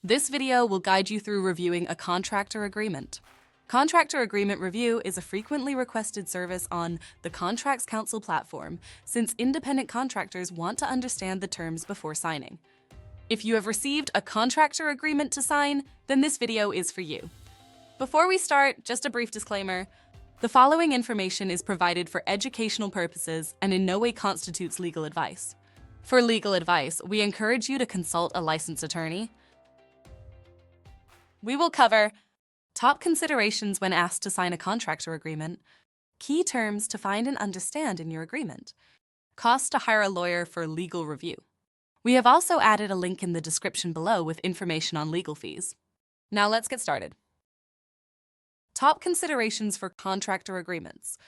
This video will guide you through reviewing a contractor agreement. Contractor agreement review is a frequently requested service on the ContractsCounsel platform since independent contractors want to understand the terms before signing. If you have received a contractor agreement to sign, then this video is for you. Before we start, just a brief disclaimer. The following information is provided for educational purposes and in no way constitutes legal advice. For legal advice, we encourage you to consult a licensed attorney. We will cover top considerations when asked to sign a contractor agreement, key terms to find and understand in your agreement, costs to hire a lawyer for legal review. We have also added a link in the description below with information on legal fees. Now let's get started. Top considerations for contractor agreements.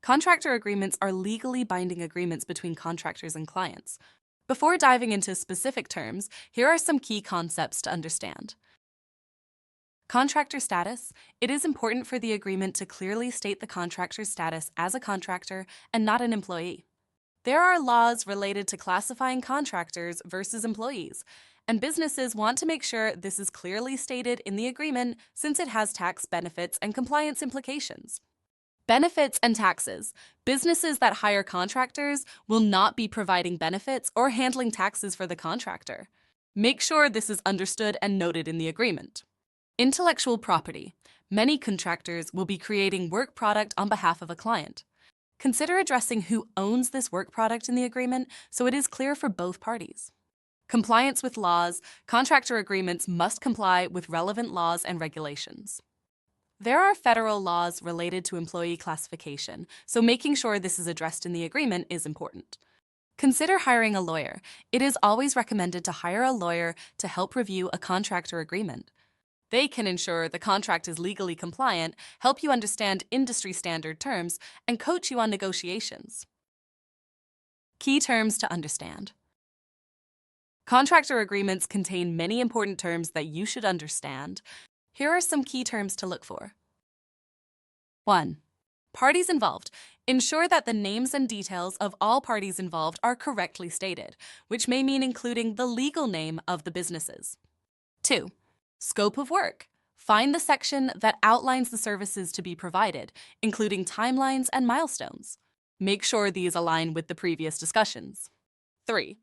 Contractor agreements are legally binding agreements between contractors and clients. Before diving into specific terms, here are some key concepts to understand. Contractor status. It is important for the agreement to clearly state the contractor's status as a contractor and not an employee. There are laws related to classifying contractors versus employees, and businesses want to make sure this is clearly stated in the agreement since it has tax benefits and compliance implications. Benefits and taxes. Businesses that hire contractors will not be providing benefits or handling taxes for the contractor. Make sure this is understood and noted in the agreement. Intellectual property. Many contractors will be creating work product on behalf of a client. Consider addressing who owns this work product in the agreement so it is clear for both parties. Compliance with laws. Contractor agreements must comply with relevant laws and regulations. There are federal laws related to employee classification, so making sure this is addressed in the agreement is important. Consider hiring a lawyer. It is always recommended to hire a lawyer to help review a contractor agreement. They can ensure the contract is legally compliant, help you understand industry standard terms, and coach you on negotiations. Key terms to understand. Contractor agreements contain many important terms that you should understand. Here are some key terms to look for. 1. Parties involved. Ensure that the names and details of all parties involved are correctly stated, which may mean including the legal name of the businesses. 2. Scope of work. Find the section that outlines the services to be provided, including timelines and milestones. Make sure these align with the previous discussions. 3.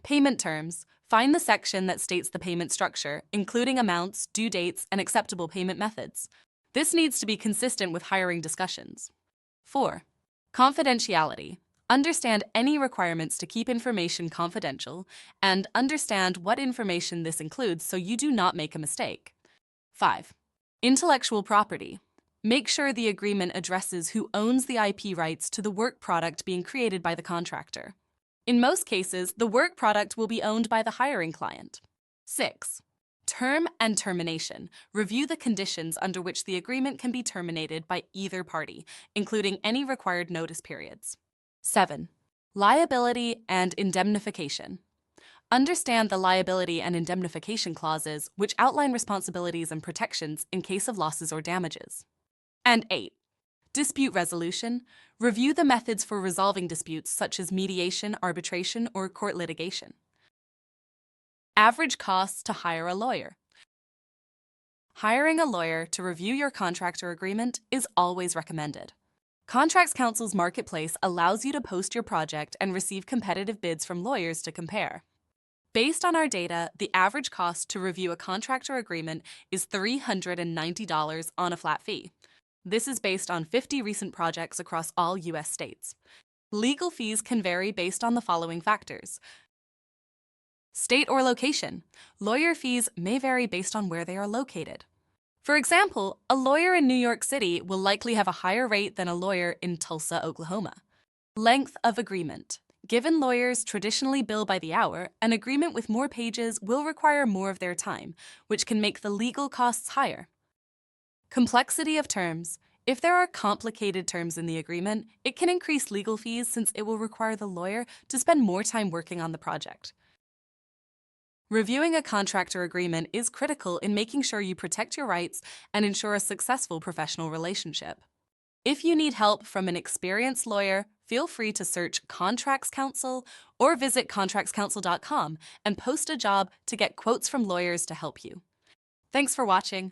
Payment terms. Find the section that states the payment structure, including amounts, due dates, and acceptable payment methods. This needs to be consistent with hiring discussions. 4. Confidentiality. Understand any requirements to keep information confidential and understand what information this includes so you do not make a mistake. 5. Intellectual property. Make sure the agreement addresses who owns the IP rights to the work product being created by the contractor. In most cases, the work product will be owned by the hiring client. 6. Term and termination. Review the conditions under which the agreement can be terminated by either party, including any required notice periods. 7. Liability and indemnification. Understand the liability and indemnification clauses, which outline responsibilities and protections in case of losses or damages. And 8. Dispute resolution. Review the methods for resolving disputes such as mediation, arbitration, or court litigation. Average costs to hire a lawyer. Hiring a lawyer to review your contractor agreement is always recommended. ContractsCounsel's marketplace allows you to post your project and receive competitive bids from lawyers to compare. Based on our data, the average cost to review a contractor agreement is $390 on a flat fee. This is based on 50 recent projects across all U.S. states. Legal fees can vary based on the following factors. State or location. Lawyer fees may vary based on where they are located. For example, a lawyer in New York City will likely have a higher rate than a lawyer in Tulsa, Oklahoma. Length of agreement. Given lawyers traditionally bill by the hour, an agreement with more pages will require more of their time, which can make the legal costs higher. Complexity of terms. If there are complicated terms in the agreement, it can increase legal fees since it will require the lawyer to spend more time working on the project. Reviewing a contractor agreement is critical in making sure you protect your rights and ensure a successful professional relationship. If you need help from an experienced lawyer, feel free to search Contracts Counsel or visit ContractsCounsel.com and post a job to get quotes from lawyers to help you. Thanks for watching.